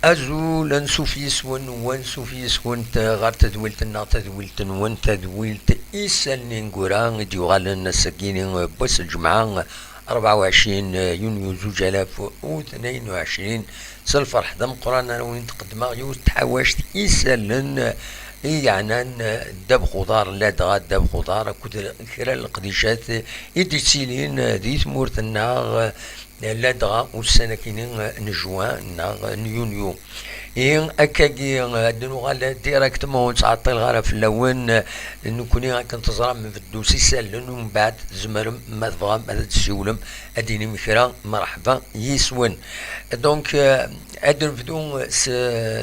أزول نسوف يسون ونسوف يسون غار تدويلتنا تدويلت ون تدويلت إيسال نينغوران ديوغال السكينين بس الجمعة 24 يونيو 2022 سالفرح دم قران وين تقدم يوز تحواشت إيسال يعني دب خضار لا دغا دب خضار كود كرا القديشات إدي تسيلين دي ثمورتنا لا دغا والسنة كينين نجوان يونيو إن أكاكي دنو غالا ديراكتمون تعطي الغالا في اللون نكوني غاك تزرع من فدوسي سالن ومن بعد زمرم ما تبغى ما تسولم أديني مكرا مرحبا يسون دونك أدن فدو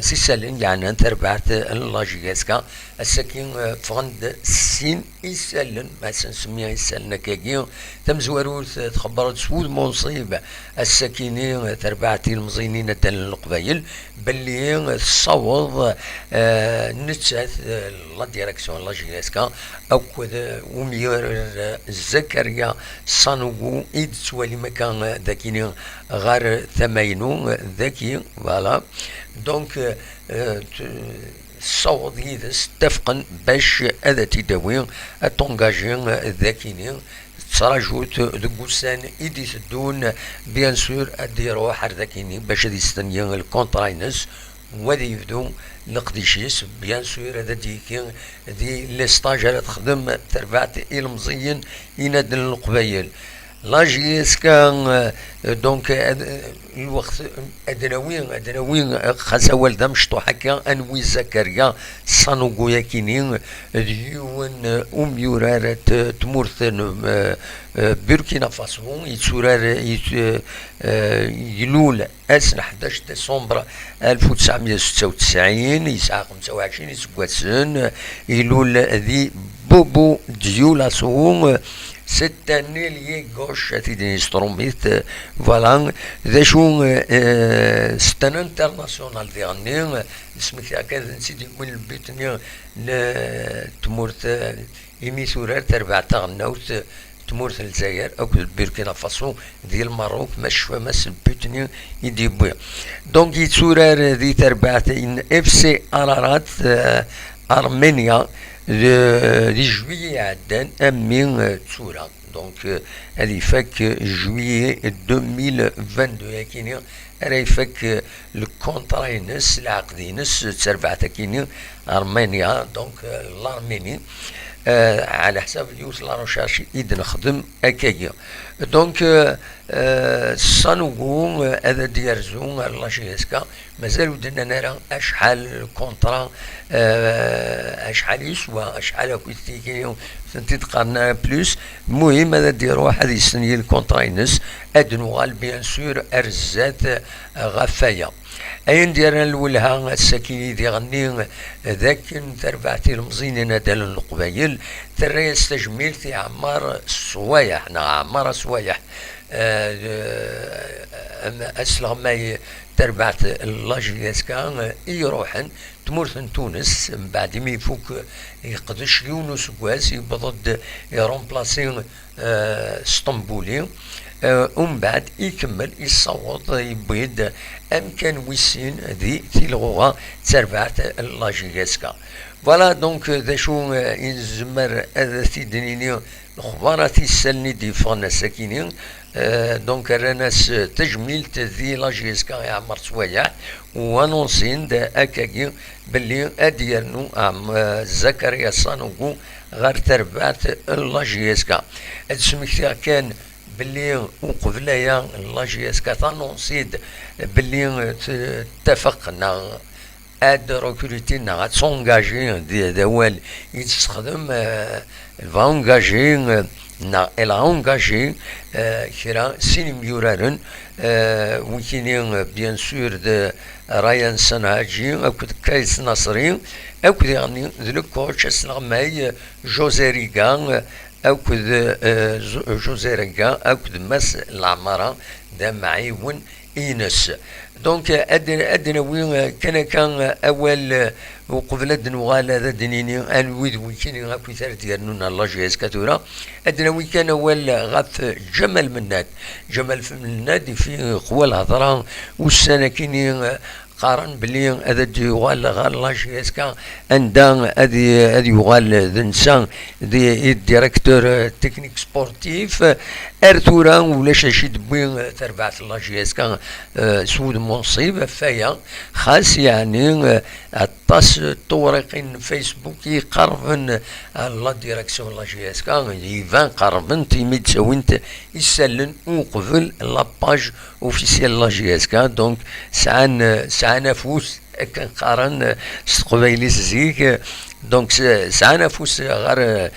سي سالن يعني أنت ربعت اللاجيكاسكا السكين فغند سين يسالن ما سنسميها يسالن كاكي تم زواروث تخبرت سود منصيب السكينين تربعتي المزينين تل القبايل باللي الصوض نتسات لا ديريكسيون لا جيسكا او كذا ومير زكريا صانوغو ايد سوالي مكان ذاكيني غار ثماينو ذاكي فوالا دونك الصوت يدس اتفقا باش هذا تداوي تونجاجين ذاكيني تراجوت دقوسان إيدي تدون بيان سور أدي روح ذاكيني باش هذي ستنيا الكونتراينس وذي يبدو نقديشيس بيان سور هذا ديكين ذي لستاج تخدم تربعت المزين ينادن القبايل لاجيس كان دونك الوقت ادناوين خاصة والدا مشطو حكا انوي زكريا صانوغو ياكينين ديون يورارة تمورثن بوركينا فاسو يتسورار يلول اسن 11 ديسمبر 1996 يسعى 25 سكواتسن يلول ذي بوبو ديولا سوون cette année liée gauche à l'instrument voilà ذا شو c'est un international dernier اسمك هكذا نسيت يقول البيتني تمورت إيمي سورار تربع تغنوت تمورت الجزائر أو بوركينا فاسو ديال الماروك مش مس البيتني يدي بويا دونك يتسورار ذي تربع إن اف سي أرارات أرمينيا دي جويي عدان أمين تسورا دونك هذه فك جويي 2022 ياكيني راهي فك الكونتراينس العقدينس تربعتا كيني أرمينيا دونك الأرميني على حساب اليوس لا روشارش إيد نخدم أكايا دونك صانوغو هذا ديارزو الله شيسكا مازال ودنا نرى أشحال كونترا أشحال يسوى أشحال كويتيكي تتقارنا بلوس المهم هذا دير واحد يسني الكونتراينس أدنوغال بيان سور أرزات غفايا أين ديرنا الولها السكيني دي غني ذاك تربعتي المزينين دال القبايل ترى يستجميل في عمار الصوايح عمار الصوايح أسلغ ما تربعت اللاجياسكا يروحن تمورثن تونس من بعد ما يفوك يقدش يونس كواس يبضد يرومبلاسي اسطنبولي ومن بعد يكمل يصوت يبيض امكان ويسين ذي تيلغوغا تربعت اللاجياسكا فوالا دونك ذا شو يزمر هذا تيدنيني الخبارات يسالني دي فانا ساكينين دونك راناس تجميل ذي لاجيسكا يعمر سوايع وانونسين دا اكاكي باللي اديرنو زكريا صانوغو غير تربعت لاجيسكا هاد كان باللي وقبلايا لاجيسكا تانونسيد باللي اتفقنا اد ريكروتينا غاتسونجاجي دي دوال يتستخدم فانجاجي elle a engagé سينيميورارن وكينين بيان سور د رايان سنهاجي أكد كايس نصري أكد يعني ذلك كوتش اسلامي جوزي ريغان أكد جوزي ريغان أكد مس العمارة دا معيون إينس دونك أدنى وين كان أول وقبل الدنوغال هذا دنيني الويد ويكيني غاكو ثار ديالنا الله جيز كاتورا أدنى وين كان أول غاف جمل مناد في قوى الهضرة والسنة كيني قارن بلي هذا يغال غال لا جي اس كا عندها هذه يغال ذنسان دي ديريكتور تكنيك سبورتيف ارتورا ولا شي دبوين تربعت لا جي اس كا سود منصيب فيا خاص يعني الطاس طورقين فيسبوك يقربن لا ديريكسيون لا جي اس كا يفان قربن تيميد سوينت يسلن وقبل لا باج اوفيسيال لا جي اس كا دونك سعنا فوس كنقارن قبيلي زيك دونك سعنا فوس غير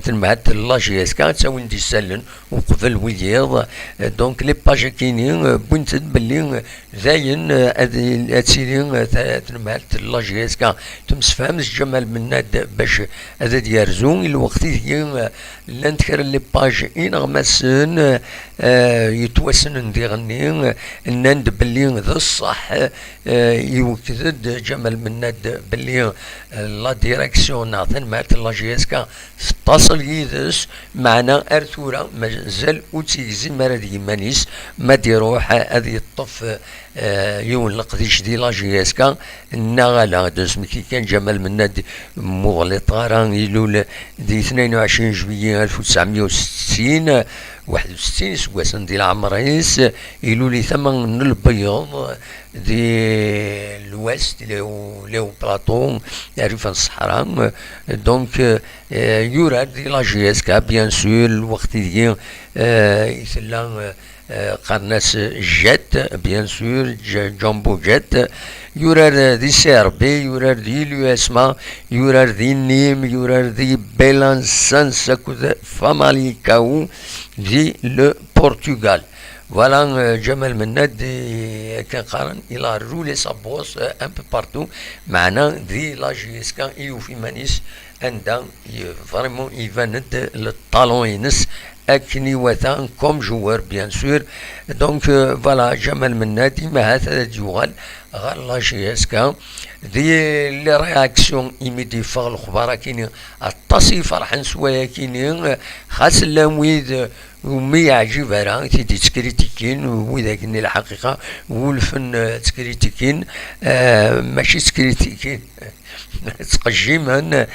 تنبعت لا جي اس كا تساوي دي سلن وقبل ويض دونك لي باج كاينين بنت بلي زاين هادسيدي تنبعت لا جي اس كا تمسفهمش جمال مناد باش هذا ديارزو الوقت ديال لانتكر لي باج انغمسن يتوسن نديرني نند بلي ذا الصح يوكد جمال مناد بلي لا ديريكسيون نعطي مات لا جي اس كا اتصل يدس معنا ارتورا مازال وتيزي مراد يمانيس ما ديروح هذه الطف يون القديش دي لا جي اس كا نغالا دس كي كان جمال مناد مغلط غاران يلول دي 22 جويلية 1960 61 سكواسن ديال العمريس يلولي ثمن البيض دي الوست لو بلاطون يعرف الصحراء دونك يورا دي لا جي اس كا بيان سور الوقت ديال يسلم قرناس جيت بيان سور جامبو جيت يورار دي سي ار بي يورار دي اليو اسما يورار دي نيم يورار دي بيلانسانس فاماليكاو دي لو برتغال فوالا جمال مناد كان قارن الى رولي سابوس ان بو بارتو معنا دي لا جي اس كا ايو في مانيس عندها فريمون يفاند الطالون ينس اكني وثان كوم جوار بيان سور دونك فوالا جمال منادي ما هذا يغال غير لا جي اس كا دي لي رياكسيون ايميدي فاغ الخبار كاينين الطاسي فرحان سوايا كاينين خاص لامويد ومي يعجب راه تيدي تكريتيكين وذاك الحقيقه والفن تكريتيكين ماشي تكريتيكين تقجيما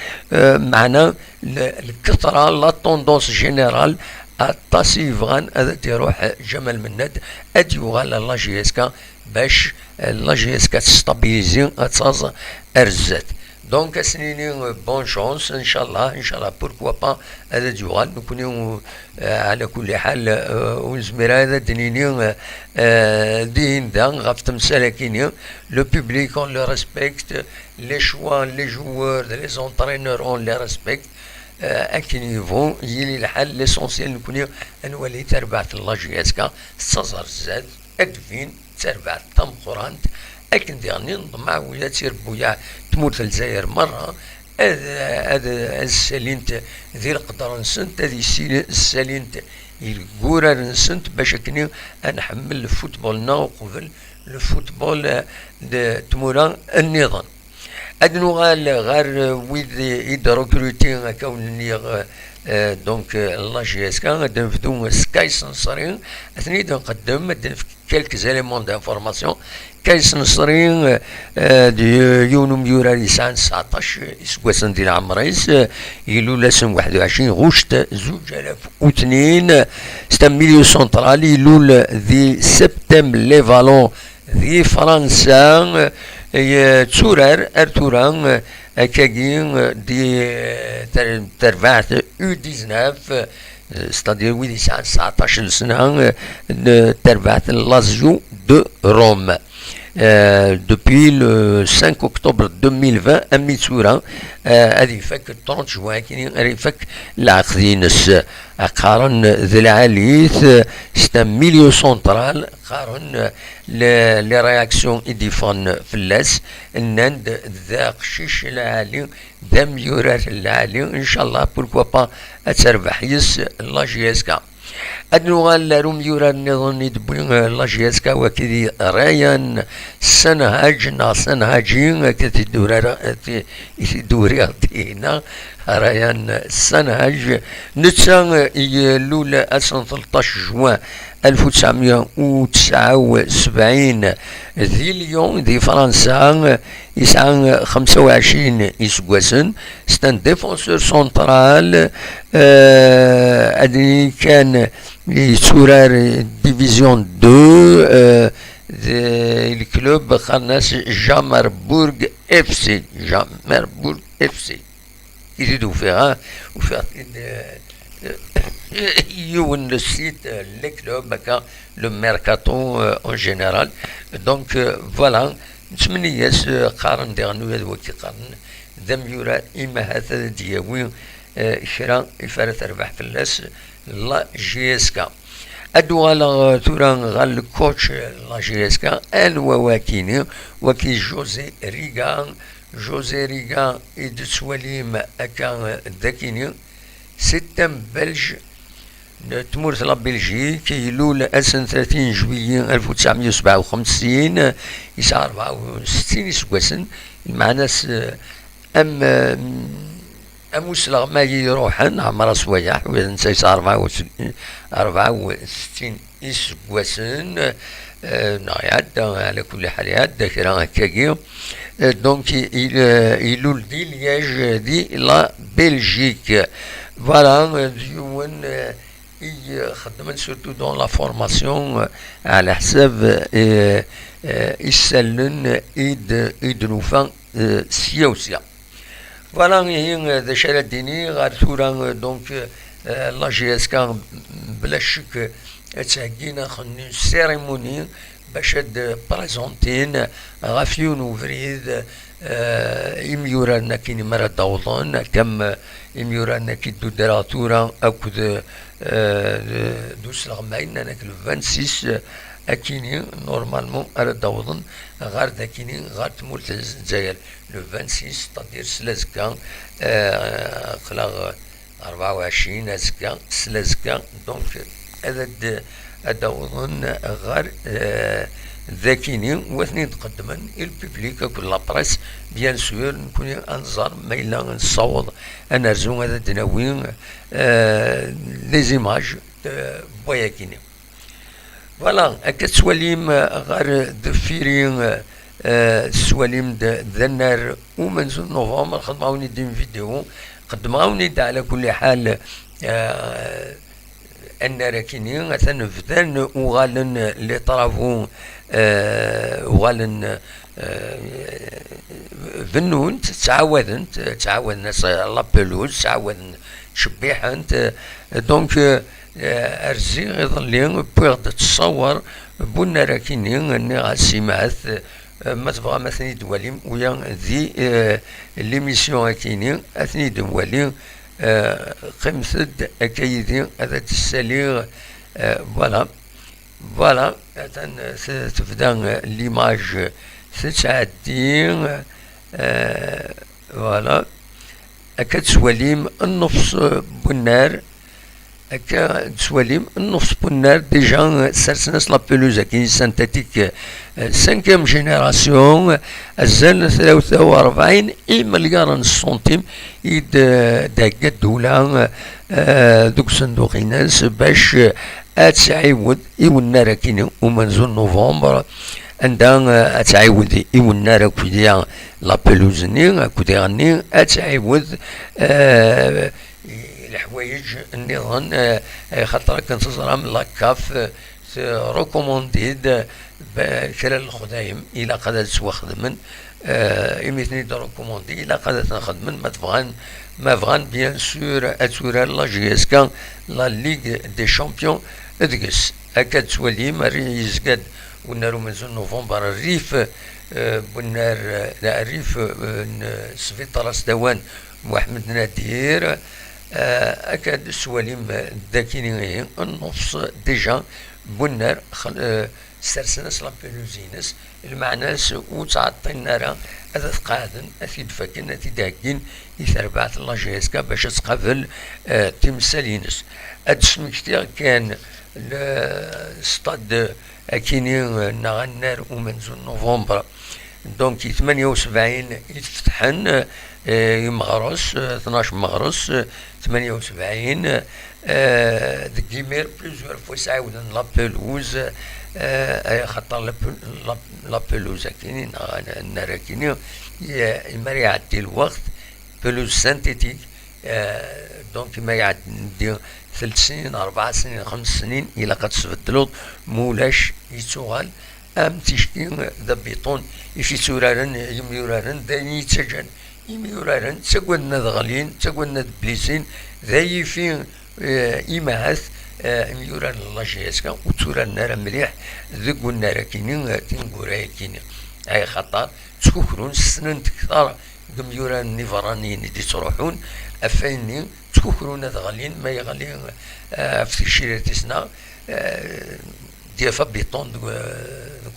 معنا الكثره لا طوندونس جينيرال الطاسي فغان هذا تيروح جمال مناد اديوغال لا جي اس كا باش لا جي اس كا تستابيليزي اتاز ارزات دونك اسنيني بون شونس ان شاء الله بوركوا با هذا ديوغال نكونوا على كل حال ونزمر هذا دنيني دين دا غاف تمثال كينيا لو بوبليك اون لو ريسبكت لي شوا لي جوور لي زونترينور اون لي ريسبكت اكن يفون يلي الحال ليسونسيال نكونوا انولي تربعت لا جي اس كا تصزر زاد اكفين تربعت تم قرانت اكن ديرني نضمع ولا تسير بويا تموت الجزائر مره هذا السالينت ذي القدر نسنت هذه السالينت الكورة نسنت باش كني نحمل الفوتبولنا وقبل الفوتبول تمورا النظام ادنو غير ويد يدروكروتين كونني دونك لا جي اس كا غادي نفدو سكاي سنسرين اثني نقدم كالك زاليمون دانفورماسيون كايس نصرين دي يونو ميورا لسان 19 سكواسن ديال عمريس يلو لاسم 21 غشت 2002 ستا ميليو سونترال يلو ذي سبتم لي فالون ذي فرنسا تورار ارتوران كاكين دي تربعت او 19 ستادير ويدي ساعة 19 سنة تربعت لازيو دو روم depuis le 5 octobre 2020 أميتورا هذه فك 30 جوان كاين فك العقدينس قارن ذي العاليث ستا ميليو سونترال قارن لي رياكسيون إديفون فلاس النند ذا قشيش العالي ذا ميورات العالي إن شاء الله بوركوا با أتربح يس لا جي اس كا أدنوغال روم يورا النظام يدبوين لا جي اس كا وكذي رايان سنهاج ناصنهاجين كتي دوري دينا ريان سنهاج نتا يلول 13 جوان 1979 ذي ليون ذي فرنسا يسعى 25 يسقسن ستان ديفونسور سونترال ادي كان يسورار ديفيزيون 2 الكلوب خلناس جامربورغ اف سي جامربورغ اف سي يزيدوا فيها وفيها يون لو سيت لي كلوب هكا لو ميركاتو اون جينيرال دونك فوالا نتمنياس قارن ديغنو هذا وقت قارن ذم يورا اما هذا دياوي شرا يفرا تربح في الناس لا جي اس كا ادوالا تورا غال الكوتش لا جي اس كا الواكيني وكي جوزي ريغان إد سواليم أكا ذاكيني ستم بلج تمورت لا بلجيك يلول أسن 30 جويلية 1957 يسعى 64 يسقسن المعناس أموسلا ما يروحن عمر صويح وإذا نسى يسعى 64 يسقسن نعياد على كل حال ياد كرا هكاكي دونك يلول دي لياج دي لا بلجيك فوالا ديون يخدمن سورتو دون لا فورماسيون على حساب يسلن ايد نوفا سيا فوالا هي ذا شال ديني غير ثورا دونك لا جي اس كان بلا شك تساقينا خني سيريموني باش بريزونتين غافيون وفريد إميورانا كيني مرة داوضان كم إميورانا كي دو دراتورا أكد دوس لغمين أنا كل 26 أكيني نورمالمون أرى داوضن غار داكيني غار تمولت الجزائر لو 26 تدير سلازكا خلاغ 24 أزكا سلازكا دونك هذا أداوضن غار ذاكيني واثنين تقدمن الببليك كل لابريس بيان سور نكون انظر ما الا نصوض انا رزو هذا دناوين لي زيماج بوياكيني فوالا هكا سواليم غير دفيرين سواليم ذنار ومنزل نوفمبر خدماوني ديم فيديو قدماوني على كل حال أن راكيني مثلا فدان وغالن لي طرافون وغالن فنون تعاودن ناس لابلوز تعاودن شبيحنت دونك ارزي يظل بوغ تصور بونا راكيني اني غاسيماث ما تبغى مثلا دواليم ويا ذي ليميسيون اكيني اثني دواليم قمثد أكيدي هذا السليغ فوالا تبدا ليماج تتعدي فوالا هكا تسواليم النص بنار هكا تسواليم النص بنار ديجا سرسناس لا بلوزا كاين سانتيتيك 5 جينيراسيون الزال 43 مليار سنتيم يد داك الدولة دوك صندوق الناس باش اتعاود يولنا راكين ومنزل نوفمبر عندها اتعاود يولنا راكوديا لا بلوزني كوديغني اتعاود الحوايج النظام خاطر كنتظر من لاكاف روكومونديد كرا الخدايم الى قد سوا خدمن ايميتني دو روكوموندي الى قد نخدمن ما فغان بيان سور اتورا لا جي اس كان لا ليغ دي شامبيون ادكس اكاد تولي ماري يزقد ونارو منزل نوفمبر الريف بنار الريف سفيطرة دوان محمد نادير أكاد سواليم ذاكيني النص ديجا بنار سرسنس لابلوزينس المعناس وتعطينا راه هذا قادن أثيد فاكن أثيد هاكين يثربعت الله جيسكا باش تقابل تمثالينس هاد سمكتير كان الستاد أكيني نغنار ومنزل نوفمبر دونك 78 يتفتحن مغرس 12 مغرس 78 ديك كيمير بلوزيور فوا سعاودن لابلوز خاطر لابلوز كاينين النار كاينين ما يعدي الوقت بلوز سانتيتيك دونك ما يعدي 3 سنين 4 سنين 5 سنين إلا قد تبدلو مولاش يتوغال تيشتي ذا بيطون يفي سورارن يميورارن داني يتسجن يميورارن تساقودنا دغلين تساقودنا دبليسين ذا يفي إيماث ميوران الله جيسكا وتوران نارا مليح ذق النارا كينين تنقوراي كينين أي خطر تكوكرون سنن تكثر ميوران نيفرانيين دي تروحون أفيني تكوكرون دغلين ما يغلين في الشيرة تسنا ديفا بيطون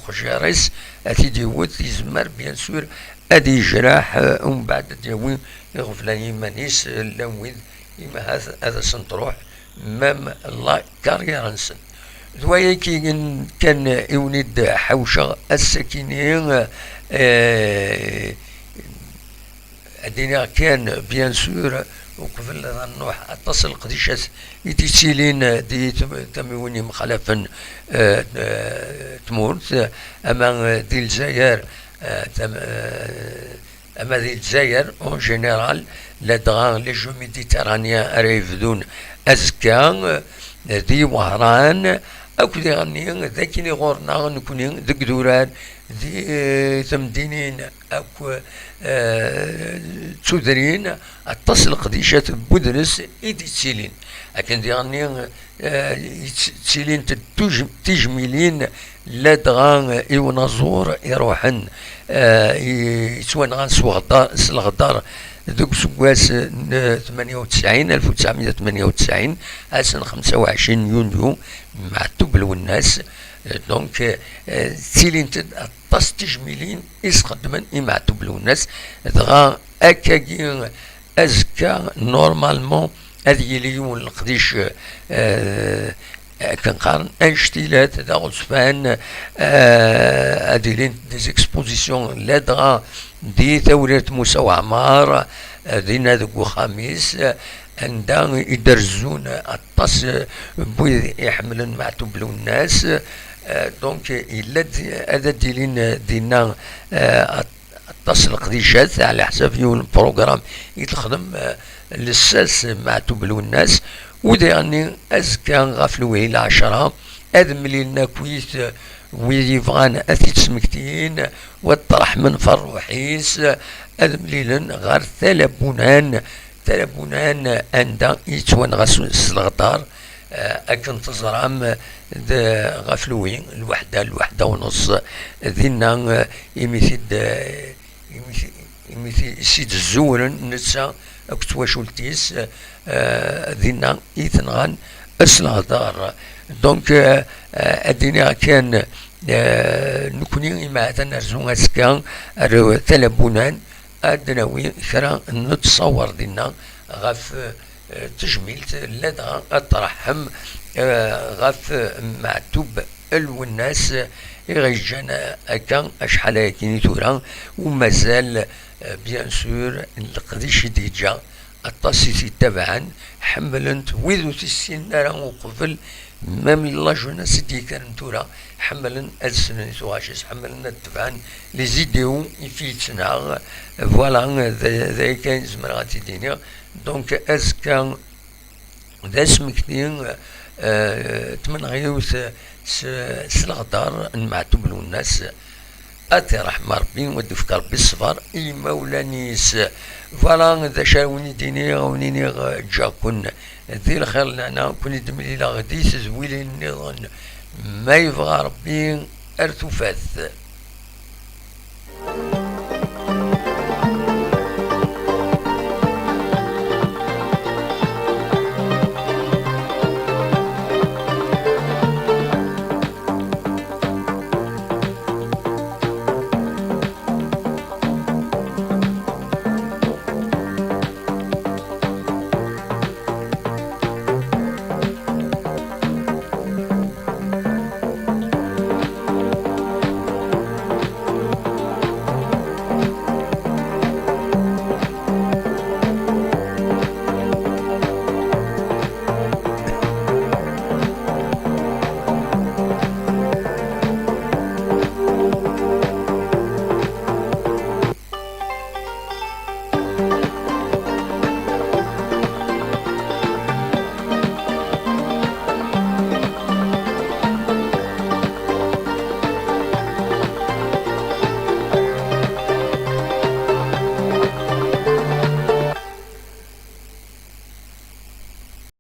خجاريس أتي ديوت يزمر بيان سور أدي جراح ومن بعد ديوين يغفلاني مانيس لوين إما هذا سنتروح مام الله كاريرانسن ذويا كان يولد حوشة السكينين أدينا كان بيان سور وقبل نروح اتصل قديشات يتسيلين دي تمويني مخالفا تمورت اما دي الجزائر اما دي الجزائر اون جينيرال لا دغان لي جو ميديتيرانيان ريفدون ازكا دي وهران اكو دي غني ذاكيني غورنا نكوني ذك دوران دي تمدينين اكو تودرين اتصل قديشات بودرس ايدي تسيلين لكن دي غني تسيلين تجميلين لا دغان يونازور يروحن يتوان غان سلغدار ذوك سواس 98 1998 سنة 25 يونيو معتوب الناس دونك تسيلين طاس تجميلين يسقدمن يمعتوب الناس دغا اكاكي ازكا نورمالمون هذه اليوم القديش كنقارن انشتيلات دا غصفان اديلين ديزيكسبوزيسيون لا دغا دي ثورة موسى وعمار دينا ذوك خميس عندها يدرزون الطاس بوي يحملن معتوب له الناس دونك الا هذا ديلين دينا الطاس القديشات على حساب يوم البروغرام يتخدم للساس معتوب له الناس وديرني ازكى غفلوه الى 10 هذا ملينا كويس ويدي بغان اثي تسمكتين والطرح من فروحيس هذا مليلن غير ثلبونان عند يتوان غسل الغدار اكن تزرام غفلوين الوحدة ونص ذينا يمثل سيد الزورن نتسا اكتواشولتيس ذينا يثنغان الغدار دونك ادينا كان نكوني مع تنرزون اسكان ثلبونان ادناوي كرا نتصور دينا غاف تجميل لدغا الترحم غاف معتوب الوناس يغيجانا اكا اشحال كيني تورا ومازال بيان سور القديش ديجا الطاسيسي تبعا حملنت ويدو تسين راه قبل مام الله جونا سيدي كان تورا حملن السنة سواشيس حملن تبعا لي زيديو يفيتنا فوالا ذا كان زمراتي دينيا دونك ازكا ذا سمكتين تمنغيوث سلغدار نمعتوب له الناس اتي رحمة ربي ودي فكر بالصفر اي مولانيس فوالا ذا شاوني ديني غونيني جاكون ذي الخير لنا كوني دملي لا غدي زويلي النظام ما يبغى ربي ارتفاث